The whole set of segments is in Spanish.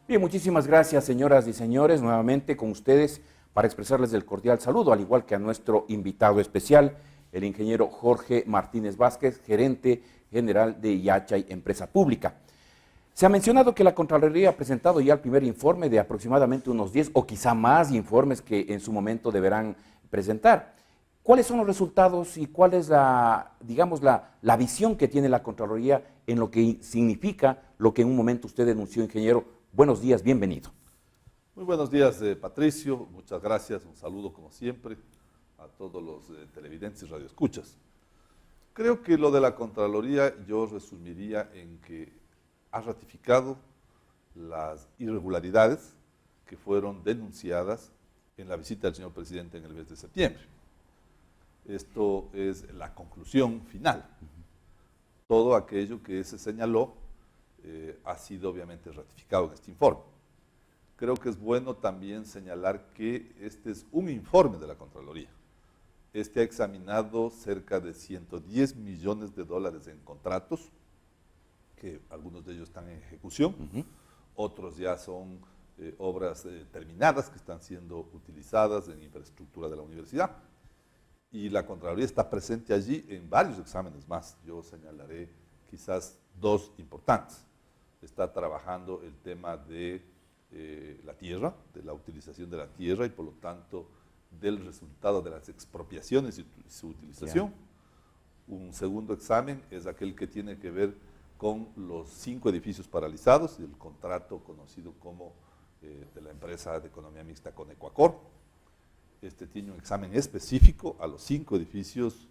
Bien, muchísimas gracias, señoras y señores, nuevamente con ustedes para expresarles el cordial saludo, al igual que a nuestro invitado especial, el ingeniero Jorge Martínez Vázquez, gerente general de Yachay Empresa Pública. Se ha mencionado que la Contraloría ha presentado ya el primer informe de aproximadamente unos 10 o quizá más informes que en su momento deberán presentar. ¿Cuáles son los resultados y cuál es digamos, la visión que tiene la Contraloría en lo que significa lo que en un momento usted denunció, ingeniero? Buenos días, bienvenido. Muy buenos días, Patricio. Muchas gracias. Un saludo, como siempre, a todos los televidentes y radioescuchas. Creo que lo de la Contraloría yo resumiría en que ha ratificado las irregularidades que fueron denunciadas en la visita del señor presidente en el mes de septiembre. Esto es la conclusión final. Todo aquello que se señaló ha sido obviamente ratificado en este informe. Creo que es bueno también señalar que este es un informe de la Contraloría. Este ha examinado cerca de 110 millones de dólares en contratos, que algunos de ellos están en ejecución, otros ya son obras terminadas que están siendo utilizadas en infraestructura de la universidad. Y la Contraloría está presente allí en varios exámenes más. Yo señalaré quizás dos importantes. Está trabajando el tema de la tierra, de la utilización de la tierra y por lo tanto del resultado de las expropiaciones y su utilización. Un segundo examen es aquel que tiene que ver con los 5 edificios paralizados y el contrato conocido como de la empresa de economía mixta con Ecuacor. Este tiene un examen específico a los 5 edificios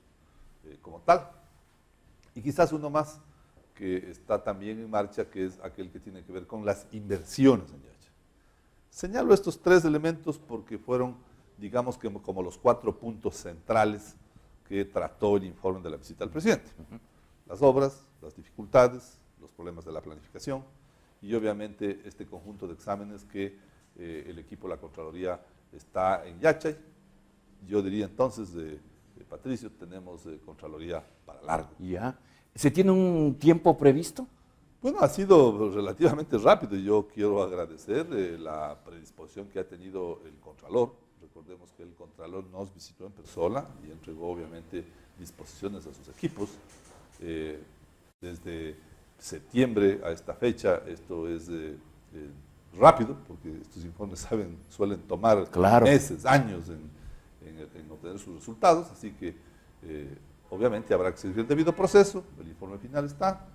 como tal. Y quizás uno más que está también en marcha, que es aquel que tiene que ver con las inversiones en Yachay. Señalo estos 3 elementos porque fueron, digamos, que como los 4 puntos centrales que trató el informe de la visita al presidente. Las obras, las dificultades, los problemas de la planificación y obviamente este conjunto de exámenes que el equipo de la Contraloría está en Yachay. Yo diría entonces, Patricio, tenemos Contraloría para largo. Ya. ¿Se tiene un tiempo previsto? Bueno, ha sido relativamente rápido. Yo quiero agradecer la predisposición que ha tenido el Contralor. Recordemos que el Contralor nos visitó en persona y entregó obviamente disposiciones a sus equipos. Desde septiembre a esta fecha, esto es rápido, porque estos informes suelen tomar meses, años en obtener sus resultados, así que obviamente habrá que seguir el debido proceso. El informe final está,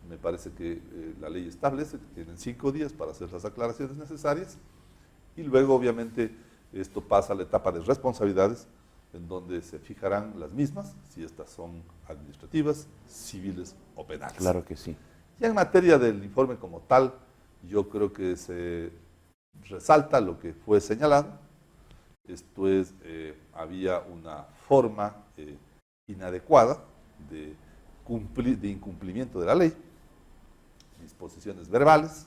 me parece que la ley establece que tienen 5 días para hacer las aclaraciones necesarias y luego obviamente esto pasa a la etapa de responsabilidades en donde se fijarán las mismas, si estas son administrativas, civiles o penales. Claro que sí. Ya en materia del informe como tal, yo creo que se resalta lo que fue señalado. Esto es, había una forma inadecuada de incumplimiento de la ley, disposiciones verbales,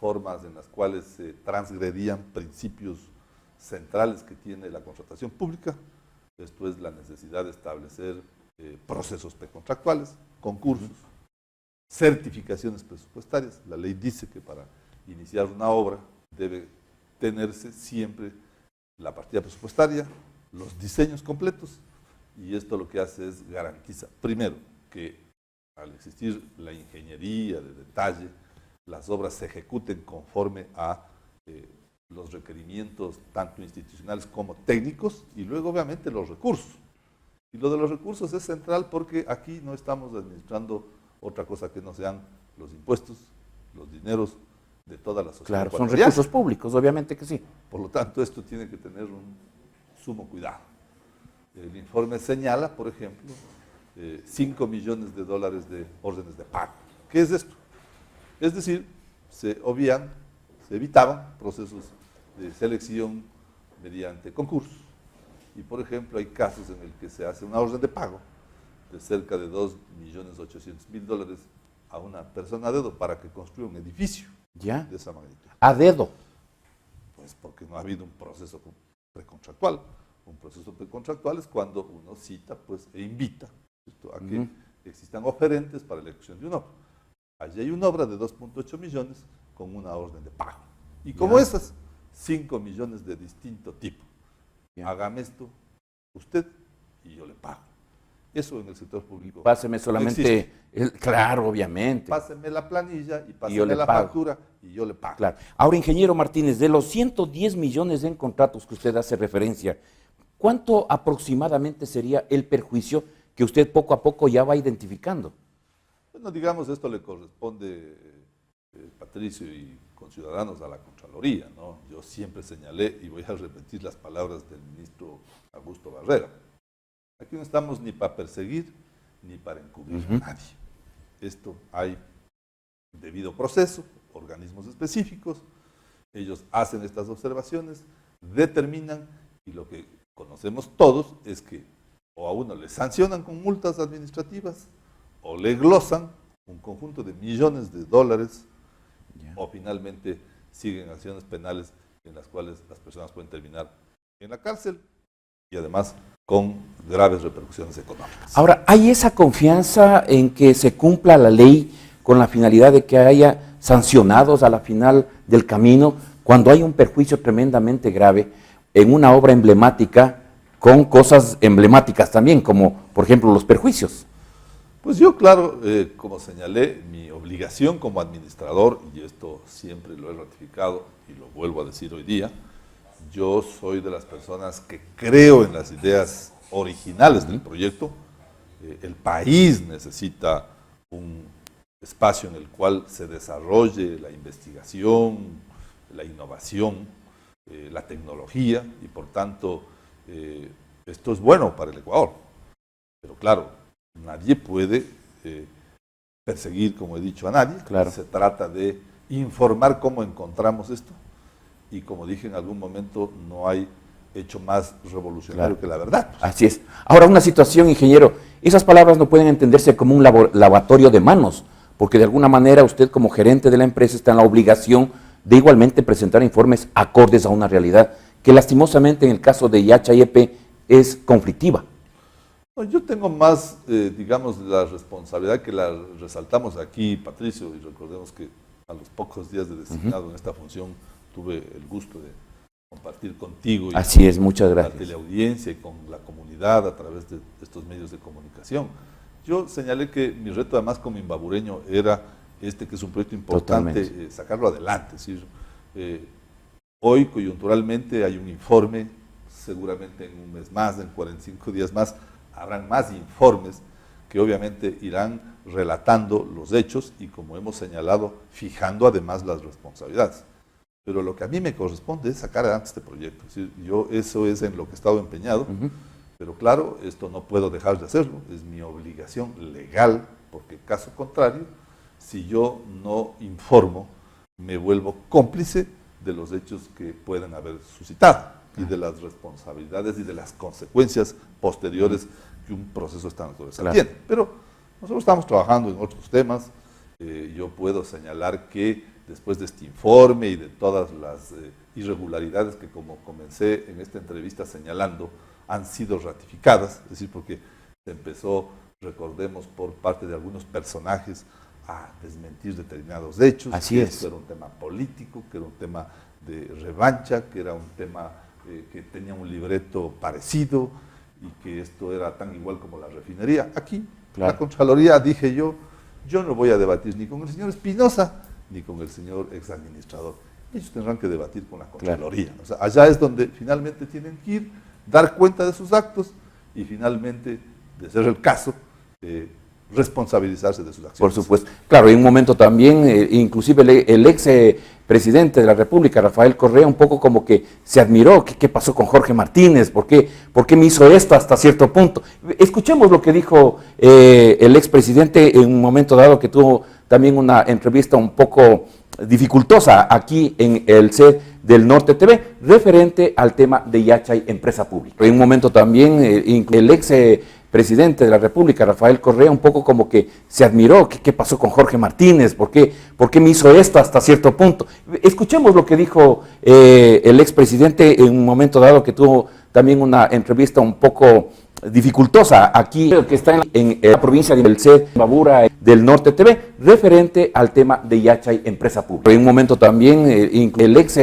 formas en las cuales se transgredían principios centrales que tiene la contratación pública. Esto es la necesidad de establecer procesos precontractuales, concursos, certificaciones presupuestarias. La ley dice que para iniciar una obra debe tenerse siempre la partida presupuestaria, los diseños completos, y esto lo que hace es garantiza, primero, que al existir la ingeniería de detalle, las obras se ejecuten conforme a los requerimientos tanto institucionales como técnicos, y luego obviamente los recursos. Y lo de los recursos es central porque aquí no estamos administrando otra cosa que no sean los impuestos, los dineros de toda la sociedad. Claro, son recursos públicos, obviamente que sí. Por lo tanto, esto tiene que tener un sumo cuidado. El informe señala, por ejemplo, 5 millones de dólares de órdenes de pago. ¿Qué es esto? Es decir, se evitaban procesos de selección mediante concursos. Y, por ejemplo, hay casos en el que se hace una orden de pago de cerca de 2.800.000 dólares a una persona a dedo para que construya un edificio de esa magnitud. ¿A dedo? Pues porque no ha habido un proceso precontractual. Un proceso precontractual es cuando uno cita pues, e invita a que existan oferentes para la ejecución de una obra. Allí hay una obra de 2.8 millones con una orden de pago. Y como esas, 5 millones de distinto tipo. Hágame esto usted y yo le pago. Eso en el sector público. Páseme solamente, claro, obviamente. Páseme la planilla y páseme la factura y yo le pago. Claro. Ahora, ingeniero Martínez, de los 110 millones en contratos que usted hace referencia, ¿cuánto aproximadamente sería el perjuicio que usted poco a poco ya va identificando? Bueno, digamos, esto le corresponde, Patricio y conciudadanos, a la Contraloría, ¿no? Yo siempre señalé, y voy a repetir las palabras del ministro Augusto Barrera, aquí no estamos ni para perseguir ni para encubrir a nadie. Esto hay debido proceso, organismos específicos, ellos hacen estas observaciones, determinan, y lo que conocemos todos es que o a uno le sancionan con multas administrativas o le glosan un conjunto de millones de dólares o finalmente siguen acciones penales en las cuales las personas pueden terminar en la cárcel y además con graves repercusiones económicas. Ahora, ¿hay esa confianza en que se cumpla la ley con la finalidad de que haya sancionados a la final del camino cuando hay un perjuicio tremendamente grave en una obra emblemática con cosas emblemáticas también, como por ejemplo los perjuicios? Pues yo, claro, como señalé, mi obligación como administrador, y esto siempre lo he ratificado y lo vuelvo a decir hoy día, yo soy de las personas que creo en las ideas originales del proyecto. El país necesita un espacio en el cual se desarrolle la investigación, la innovación, la tecnología, y por tanto esto es bueno para el Ecuador. Pero claro, nadie puede perseguir, como he dicho, a nadie. Claro. Se trata de informar cómo encontramos esto. Y como dije en algún momento, no hay hecho más revolucionario que la verdad. Así es. Ahora, una situación, ingeniero, esas palabras no pueden entenderse como un lavatorio de manos, porque de alguna manera usted como gerente de la empresa está en la obligación de igualmente presentar informes acordes a una realidad que lastimosamente en el caso de Yacha y EP es conflictiva. No, yo tengo más, digamos, la responsabilidad que la resaltamos aquí, Patricio, y recordemos que a los pocos días de designado en esta función tuve el gusto de compartir contigo y así es, muchas gracias. La teleaudiencia y con la comunidad a través de estos medios de comunicación. Yo señalé que mi reto además como imbabureño era que es un proyecto importante, sacarlo adelante. Es decir, hoy coyunturalmente hay un informe, seguramente en un mes más, en 45 días más, habrán más informes que obviamente irán relatando los hechos y, como hemos señalado, fijando además las responsabilidades. Pero lo que a mí me corresponde es sacar adelante este proyecto. Es decir, eso es en lo que he estado empeñado, pero claro, esto no puedo dejar de hacerlo, es mi obligación legal, porque caso contrario, si yo no informo, me vuelvo cómplice de los hechos que pueden haber suscitado y de las responsabilidades y de las consecuencias posteriores que un proceso de esta naturaleza tiene. Pero nosotros estamos trabajando en otros temas. Yo puedo señalar que después de este informe y de todas las irregularidades que, como comencé en esta entrevista señalando, han sido ratificadas, es decir, porque se empezó, recordemos, por parte de algunos personajes a desmentir determinados hechos. Así es. Esto era un tema político, que era un tema de revancha, que era un tema que tenía un libreto parecido y que esto era tan igual como la refinería. Aquí, la Contraloría, dije yo no voy a debatir ni con el señor Espinosa ni con el señor exadministrador. Ellos tendrán que debatir con la Contraloría. O sea, allá es donde finalmente tienen que ir, dar cuenta de sus actos y finalmente, de ser el caso, responsabilizarse de sus acciones. Por supuesto. Claro, en un momento también, inclusive el ex presidente de la República, Rafael Correa, un poco como que se admiró, ¿qué pasó con Jorge Martínez? ¿Por qué me hizo esto hasta cierto punto? Escuchemos lo que dijo el ex presidente en un momento dado que tuvo también una entrevista un poco dificultosa aquí en el set del Norte TV, referente al tema de Yachay, empresa pública. En un momento también el ex presidente de la República, Rafael Correa, un poco como que se admiró, ¿qué pasó con Jorge Martínez? ¿Por qué me hizo esto hasta cierto punto? Escuchemos lo que dijo el expresidente en un momento dado que tuvo también una entrevista un poco dificultosa aquí, que está en la provincia del C, Babura, del Norte TV, referente al tema de Yachay, empresa pública. En un momento también el ex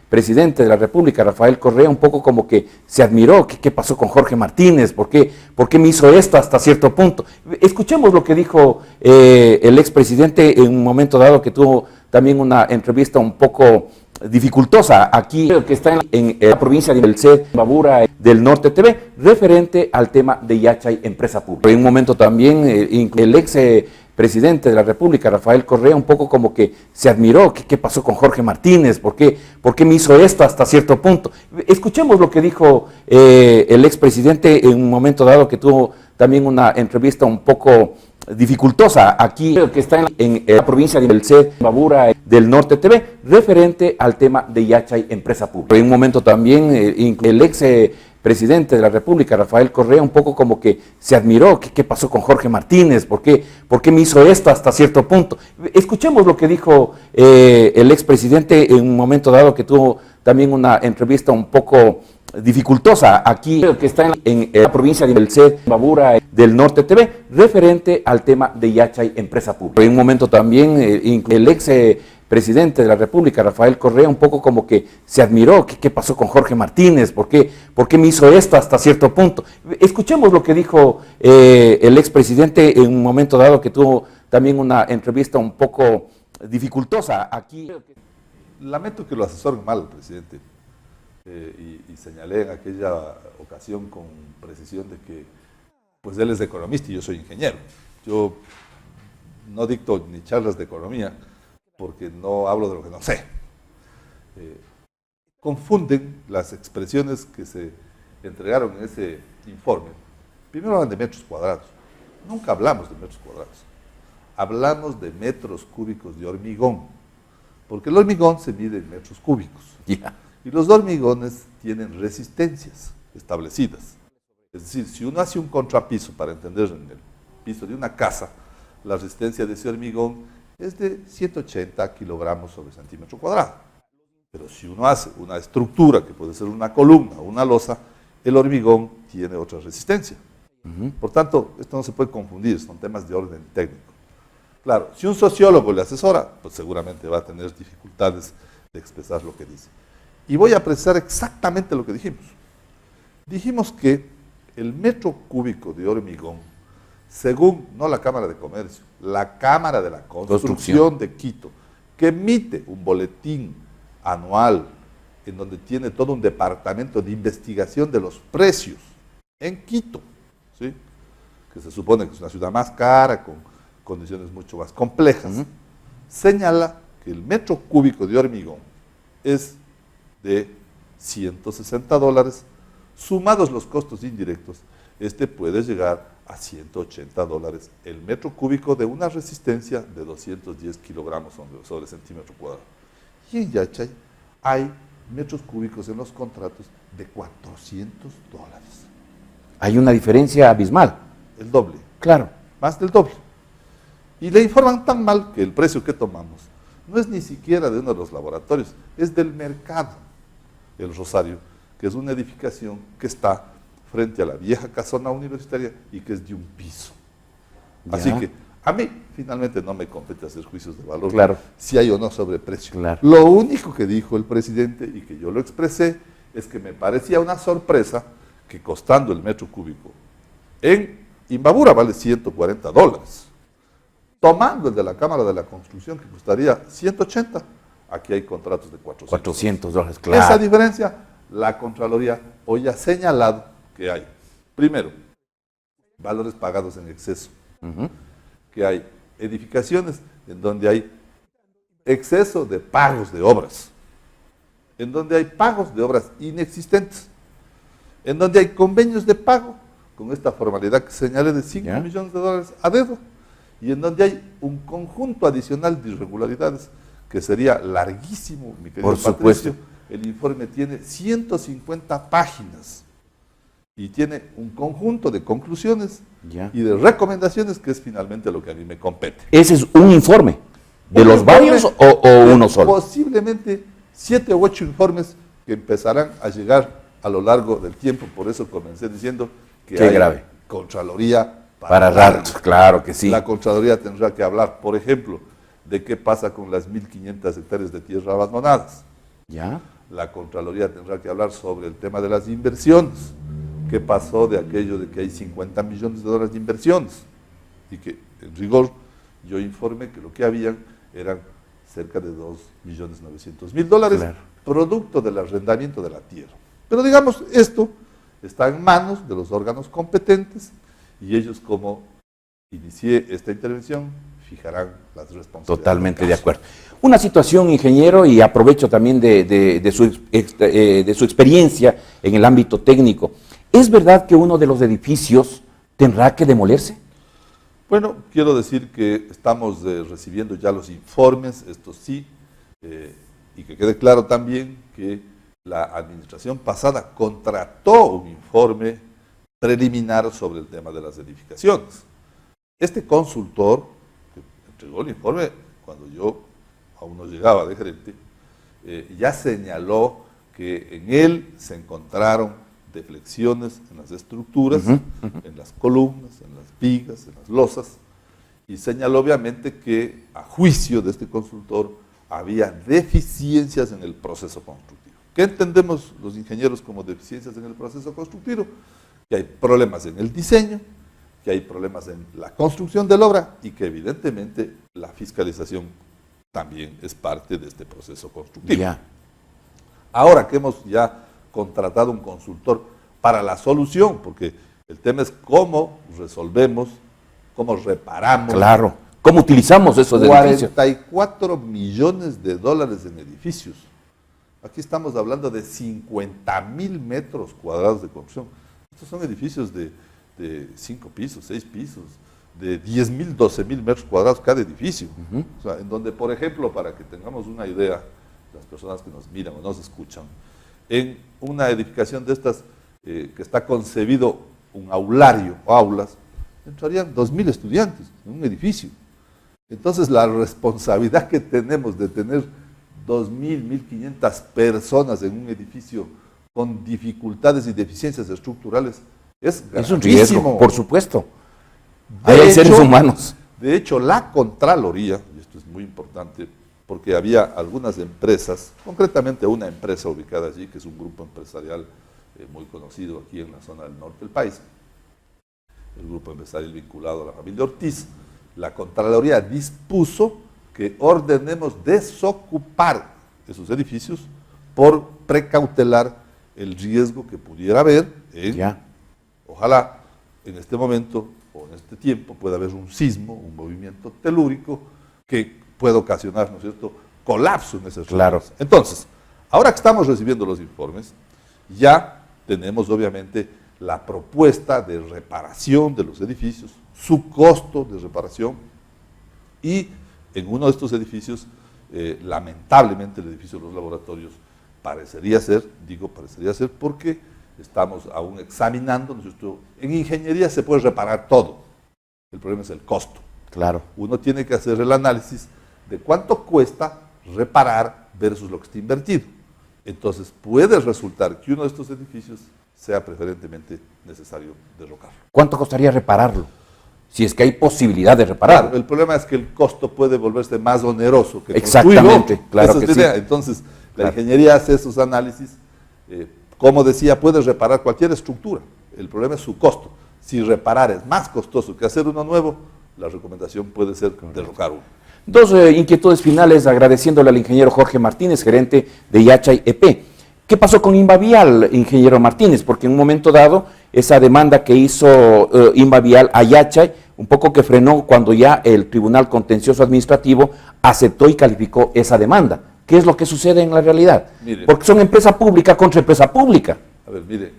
presidente de la República, Rafael Correa, un poco como que se admiró, ¿qué pasó con Jorge Martínez? ¿Por qué me hizo esto hasta cierto punto? Escuchemos lo que dijo el ex presidente en un momento dado, que tuvo también una entrevista un poco dificultosa aquí, que está en la provincia del C, Babura, del Norte TV, referente al tema de Yachay, empresa pública. En un momento también el ex presidente de la República, Rafael Correa, un poco como que se admiró, ¿qué pasó con Jorge Martínez? ¿Por qué me hizo esto hasta cierto punto? Escuchemos lo que dijo el ex presidente en un momento dado, que tuvo también una entrevista un poco dificultosa aquí, que está en la provincia del C, Babura, del Norte TV, referente al tema de Yachay, empresa pública. En un momento también el ex presidente de la República, Rafael Correa, un poco como que se admiró, ¿qué pasó con Jorge Martínez? ¿Por qué me hizo esto hasta cierto punto? Escuchemos lo que dijo el ex presidente en un momento dado, que tuvo también una entrevista un poco dificultosa aquí, que está en la provincia del C, Babura, del Norte TV, referente al tema de Yachay, empresa pública. En un momento también el ex presidente de la República, Rafael Correa, un poco como que se admiró, ¿qué pasó con Jorge Martínez? ¿Por qué me hizo esto hasta cierto punto? Escuchemos lo que dijo el ex presidente en un momento dado, que tuvo también una entrevista un poco dificultosa aquí. Lamento que lo asesoren mal al presidente. Y señalé en aquella ocasión con precisión de que pues él es economista y yo soy ingeniero. Yo no dicto ni charlas de economía porque no hablo de lo que no sé. Confunden las expresiones que se entregaron en ese informe. Primero hablan de metros cuadrados. Nunca hablamos de metros cuadrados. Hablamos de metros cúbicos de hormigón, porque el hormigón se mide en metros cúbicos. Yeah. Y los hormigones tienen resistencias establecidas. Es decir, si uno hace un contrapiso, para entender, en el piso de una casa, la resistencia de ese hormigón es de 180 kilogramos sobre centímetro cuadrado. Pero si uno hace una estructura, que puede ser una columna o una losa, el hormigón tiene otra resistencia. Por tanto, esto no se puede confundir, son temas de orden técnico. Claro, si un sociólogo le asesora, pues seguramente va a tener dificultades de expresar lo que dice. Y voy a precisar exactamente lo que dijimos. Dijimos que el metro cúbico de hormigón, según, no la Cámara de Comercio, la Cámara de la Construcción de Quito, que emite un boletín anual en donde tiene todo un departamento de investigación de los precios en Quito, ¿sí? Que se supone que es una ciudad más cara, con condiciones mucho más complejas, señala que el metro cúbico de hormigón es de $160, sumados los costos indirectos, puede llegar a $180 el metro cúbico de una resistencia de 210 kilogramos sobre centímetro cuadrado. Y en Yachay hay metros cúbicos en los contratos de $400. Hay una diferencia abismal. El doble. Claro. Más del doble. Y le informan tan mal que el precio que tomamos no es ni siquiera de uno de los laboratorios, es del mercado. El Rosario, que es una edificación que está frente a la vieja casona universitaria y que es de un piso. Ya. Así que a mí finalmente no me compete hacer juicios de valor, claro, si hay o no sobreprecio. Claro. Lo único que dijo el presidente y que yo lo expresé es que me parecía una sorpresa que costando el metro cúbico en Imbabura vale $140, tomando el de la Cámara de la Construcción que costaría 180, aquí hay contratos de $400. Claro. Esa diferencia, la Contraloría hoy ha señalado que hay, primero, valores pagados en exceso, que hay edificaciones en donde hay exceso de pagos de obras, en donde hay pagos de obras inexistentes, en donde hay convenios de pago con esta formalidad que señalé de $5 millones a dedo, y en donde hay un conjunto adicional de irregularidades que sería larguísimo, mi querido Patricio. El informe tiene 150 páginas y tiene un conjunto de conclusiones y de recomendaciones que es finalmente lo que a mí me compete. ¿Ese es un informe de los varios o uno solo? Posiblemente 7 u 8 informes que empezarán a llegar a lo largo del tiempo. Por eso comencé diciendo que Qué hay grave. Contraloría Para rato, claro que sí. La Contraloría tendrá que hablar, por ejemplo, de qué pasa con las 1.500 hectáreas de tierra abandonadas. ¿Ya? La Contraloría tendrá que hablar sobre el tema de las inversiones. ¿Qué pasó de aquello de que hay 50 millones de dólares de inversiones? Y que, en rigor, yo informe que lo que habían eran cerca de 2.900.000 dólares, Claro. producto del arrendamiento de la tierra. Pero digamos, esto está en manos de los órganos competentes y ellos, como inicié esta intervención, fijarán las responsabilidades. Totalmente de acuerdo. Una situación, ingeniero, y aprovecho también de su experiencia en el ámbito técnico. ¿Es verdad que uno de los edificios tendrá que demolerse? Bueno, quiero decir que estamos recibiendo ya los informes, esto sí, y que quede claro también que la administración pasada contrató un informe preliminar sobre el tema de las edificaciones. Este consultor, que entregó el informe cuando yo aún no llegaba de gerente, ya señaló que en él se encontraron deflexiones en las estructuras, en las columnas, en las vigas, en las losas, y señaló obviamente que a juicio de este consultor había deficiencias en el proceso constructivo. ¿Qué entendemos los ingenieros como deficiencias en el proceso constructivo? Que hay problemas en el diseño, que hay problemas en la construcción de la obra y que evidentemente la fiscalización también es parte de este proceso constructivo. Ya. Ahora que hemos ya contratado un consultor para la solución, porque el tema es cómo resolvemos, cómo reparamos. Claro. ¿Cómo utilizamos esos edificios? 44 millones de dólares en edificios. Aquí estamos hablando de 50.000 metros cuadrados de construcción. Estos son edificios de 5 pisos, 6 pisos, de 10.000, 12.000 metros cuadrados cada edificio. O sea, en donde, por ejemplo, para que tengamos una idea, las personas que nos miran o nos escuchan, en una edificación de estas que está concebido un aulario o aulas, entrarían 2.000 estudiantes en un edificio. Entonces, la responsabilidad que tenemos de tener 2.000, 1.500 personas en un edificio con dificultades y deficiencias estructurales es un gravísimo. riesgo, por supuesto. De Ahí hay hecho, seres humanos. De hecho, la Contraloría, y esto es muy importante, porque había algunas empresas, concretamente una empresa ubicada allí, que es un grupo empresarial muy conocido aquí en la zona del norte del país, el grupo empresarial vinculado a la familia Ortiz. La Contraloría dispuso que ordenemos desocupar esos edificios por precautelar el riesgo que pudiera haber en, ojalá en este momento o en este tiempo pueda haber un sismo, un movimiento telúrico que pueda ocasionar, ¿no es cierto?, colapso en esas Claro. regiones. Entonces, ahora que estamos recibiendo los informes, ya tenemos obviamente la propuesta de reparación de los edificios, su costo de reparación, y en uno de estos edificios, lamentablemente el edificio de los laboratorios parecería ser, digo parecería ser porque estamos aún examinando, ¿no es cierto? En ingeniería se puede reparar todo, el problema es el costo. Claro. Uno tiene que hacer el análisis de cuánto cuesta reparar versus lo que está invertido. Entonces puede resultar que uno de estos edificios sea preferentemente necesario derrocarlo. ¿Cuánto costaría repararlo? Si es que hay posibilidad de repararlo. Claro, el problema es que el costo puede volverse más oneroso que Exactamente, construirlo. claro Esa que es la sí. idea. Entonces, la ingeniería hace esos análisis. Como decía, puede reparar cualquier estructura. El problema es su costo. Si reparar es más costoso que hacer uno nuevo, la recomendación puede ser derrocar uno. Dos inquietudes finales, agradeciéndole al ingeniero Jorge Martínez, gerente de Yachay EP. ¿Qué pasó con Invavial, ingeniero Martínez? Porque en un momento dado, esa demanda que hizo Invavial a Yachay, un poco que frenó cuando ya el Tribunal Contencioso Administrativo aceptó y calificó esa demanda. ¿Qué es lo que sucede en la realidad? Mire, porque son empresa pública contra empresa pública. A ver, mire,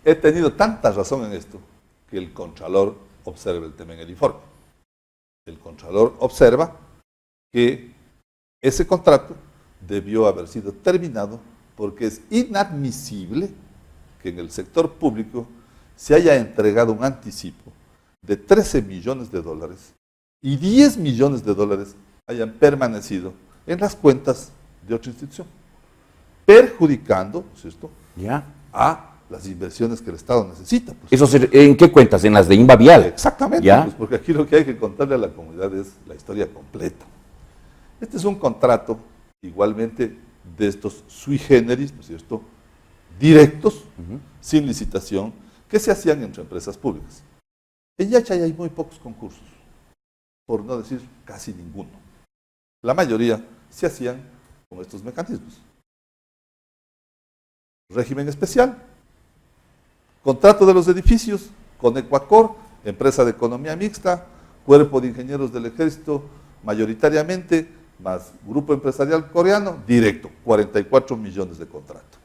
he tenido tanta razón en esto que el Contralor observa el tema en el informe. El Contralor observa que ese contrato debió haber sido terminado porque es inadmisible que en el sector público se haya entregado un anticipo de 13 millones de dólares y 10 millones de dólares hayan permanecido en las cuentas de otra institución, perjudicando, ¿cierto?, ¿Ya? a las inversiones que el Estado necesita. Pues. ¿Eso en qué cuentas? ¿En las de Invavial? Exactamente, ¿Ya? Pues porque aquí lo que hay que contarle a la comunidad es la historia completa. Este es un contrato, igualmente, de estos sui generis, ¿no es cierto?, directos, sin licitación, que se hacían entre empresas públicas. En Yachay hay muy pocos concursos, por no decir casi ninguno. La mayoría se hacían con estos mecanismos. Régimen especial, contrato de los edificios con Ecuacor, empresa de economía mixta, cuerpo de ingenieros del ejército, mayoritariamente, más grupo empresarial coreano, directo, 44 millones de contrato.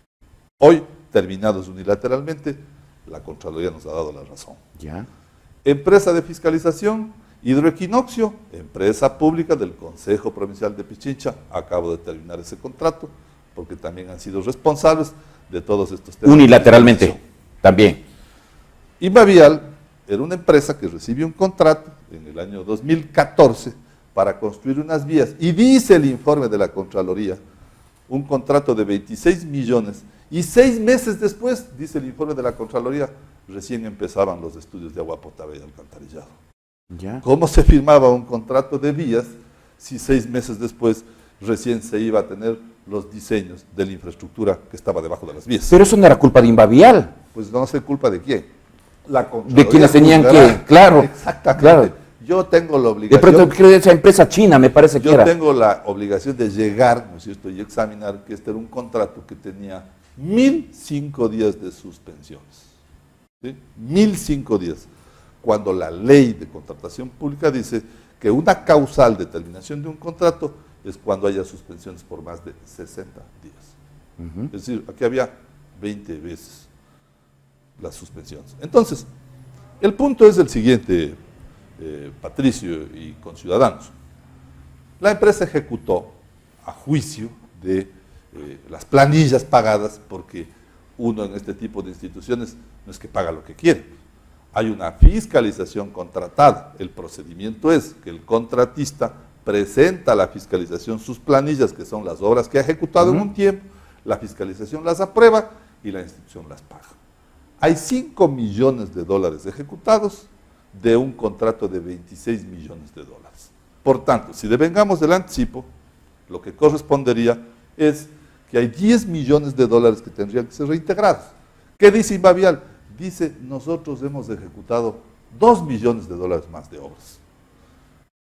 Hoy, terminados unilateralmente, la Contraloría nos ha dado la razón. ¿Ya? Empresa de fiscalización, Hidroequinoccio, empresa pública del Consejo Provincial de Pichincha, acabo de terminar ese contrato, porque también han sido responsables de todos estos temas. Unilateralmente, también. Invavial era una empresa que recibió un contrato en el año 2014 para construir unas vías, y dice el informe de la Contraloría, un contrato de 26 millones, y 6 meses después, dice el informe de la Contraloría, recién empezaban los estudios de agua potable y alcantarillado. ¿Ya? ¿Cómo se firmaba un contrato de vías si 6 meses después recién se iba a tener los diseños de la infraestructura que estaba debajo de las vías? Pero eso no era culpa de Invavial. Pues no sé culpa de quién. La De Contraloría quienes tenían juzgará. que, claro. Exactamente. Claro. Yo tengo la De obligación. pronto creo que esa empresa china me parece que Yo era. tengo la obligación de llegar, ¿no es cierto?, y examinar que este era un contrato que tenía 1005 días de suspensiones. ¿Sí? 1005 días. Cuando la ley de contratación pública dice que una causal de terminación de un contrato es cuando haya suspensiones por más de 60 días. Es decir, aquí había 20 veces las suspensiones. Entonces, el punto es el siguiente, Patricio y conciudadanos. La empresa ejecutó a juicio de las planillas pagadas, porque uno en este tipo de instituciones no es que paga lo que quiere. Hay una fiscalización contratada. El procedimiento es que el contratista presenta a la fiscalización sus planillas, que son las obras que ha ejecutado en un tiempo, la fiscalización las aprueba y la institución las paga. Hay 5 millones de dólares ejecutados de un contrato de 26 millones de dólares. Por tanto, si devengamos del anticipo, lo que correspondería es que hay 10 millones de dólares que tendrían que ser reintegrados. ¿Qué dice Invavial? Dice, nosotros hemos ejecutado 2 millones de dólares más de obras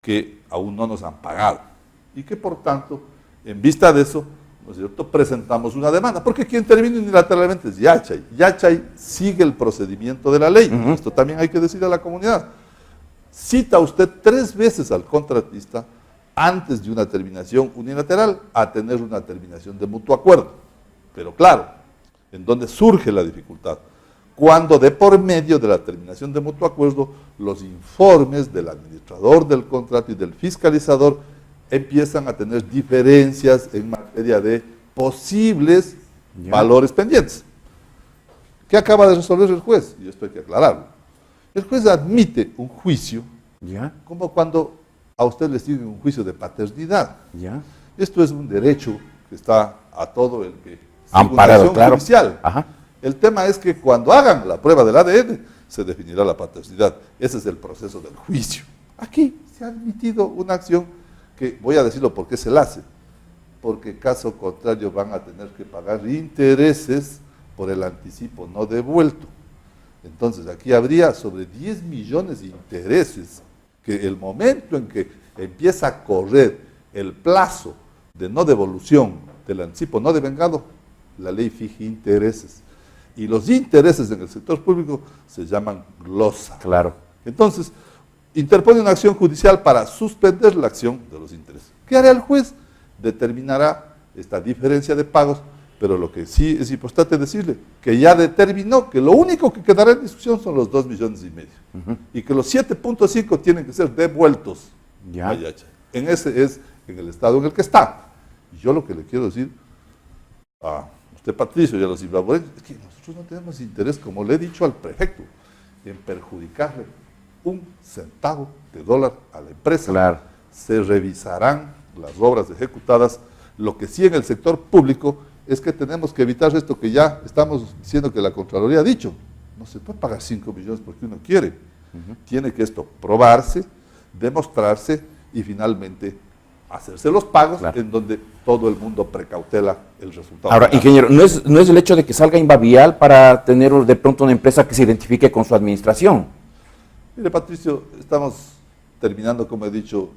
que aún no nos han pagado y que por tanto, en vista de eso, ¿no es cierto?, presentamos una demanda, porque quien termina unilateralmente es Yachay. Yachay sigue el procedimiento de la ley. Esto también hay que decir a la comunidad. Cita usted 3 veces al contratista antes de una terminación unilateral a tener una terminación de mutuo acuerdo. Pero claro, ¿en dónde surge la dificultad? Cuando de por medio de la terminación de mutuo acuerdo, los informes del administrador del contrato y del fiscalizador empiezan a tener diferencias en materia de posibles valores pendientes. ¿Qué acaba de resolver el juez? Y esto hay que aclararlo. El juez admite un juicio, como cuando a usted le sigue un juicio de paternidad. Esto es un derecho que está a todo el que amparado, claro. Judicial. El tema es que cuando hagan la prueba del ADN, se definirá la paternidad. Ese es el proceso del juicio. Aquí se ha admitido una acción que, voy a decirlo por qué se la hace, porque caso contrario van a tener que pagar intereses por el anticipo no devuelto. Entonces aquí habría sobre 10 millones de intereses, que el momento en que empieza a correr el plazo de no devolución del anticipo no devengado, la ley fija intereses. Y los intereses en el sector público se llaman glosa. Claro. Entonces, interpone una acción judicial para suspender la acción de los intereses. ¿Qué hará el juez? Determinará esta diferencia de pagos, pero lo que sí es importante decirle, que ya determinó que lo único que quedará en discusión son los 2,5 millones. Y que los 7.5 tienen que ser devueltos a Yachay. En ese es en el estado en el que está. Y yo lo que le quiero decir a usted, Patricio, y a los ibraboreños, es que nosotros no tenemos interés, como le he dicho al prefecto, en perjudicarle un centavo de dólar a la empresa. Claro. Se revisarán las obras ejecutadas. Lo que sí en el sector público es que tenemos que evitar esto que ya estamos diciendo que la Contraloría ha dicho. No se puede pagar 5 millones porque uno quiere. Tiene que esto probarse, demostrarse y finalmente hacerse los pagos en donde todo el mundo precautela el resultado. Ahora, ingeniero, ¿no es el hecho de que salga Invavial para tener de pronto una empresa que se identifique con su administración? Mire, Patricio, estamos terminando, como he dicho,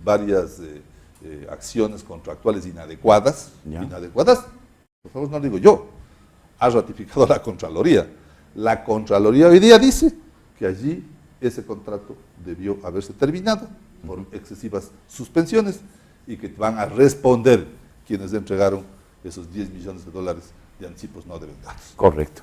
varias acciones contractuales inadecuadas. Inadecuadas, por favor, no lo digo yo, ha ratificado la Contraloría. La Contraloría hoy día dice que allí ese contrato debió haberse terminado por excesivas suspensiones y que van a responder quienes entregaron esos 10 millones de dólares de anticipos no devengados. Correcto.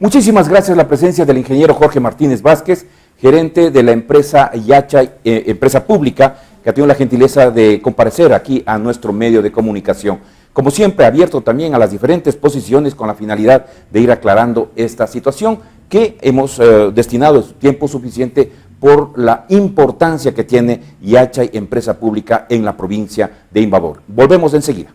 Muchísimas gracias la presencia del ingeniero Jorge Martínez Vázquez, gerente de la empresa Yachay, empresa pública, que ha tenido la gentileza de comparecer aquí a nuestro medio de comunicación. Como siempre, abierto también a las diferentes posiciones con la finalidad de ir aclarando esta situación que hemos destinado tiempo suficiente por la importancia que tiene Yachay, empresa pública en la provincia de Imbabura. Volvemos enseguida.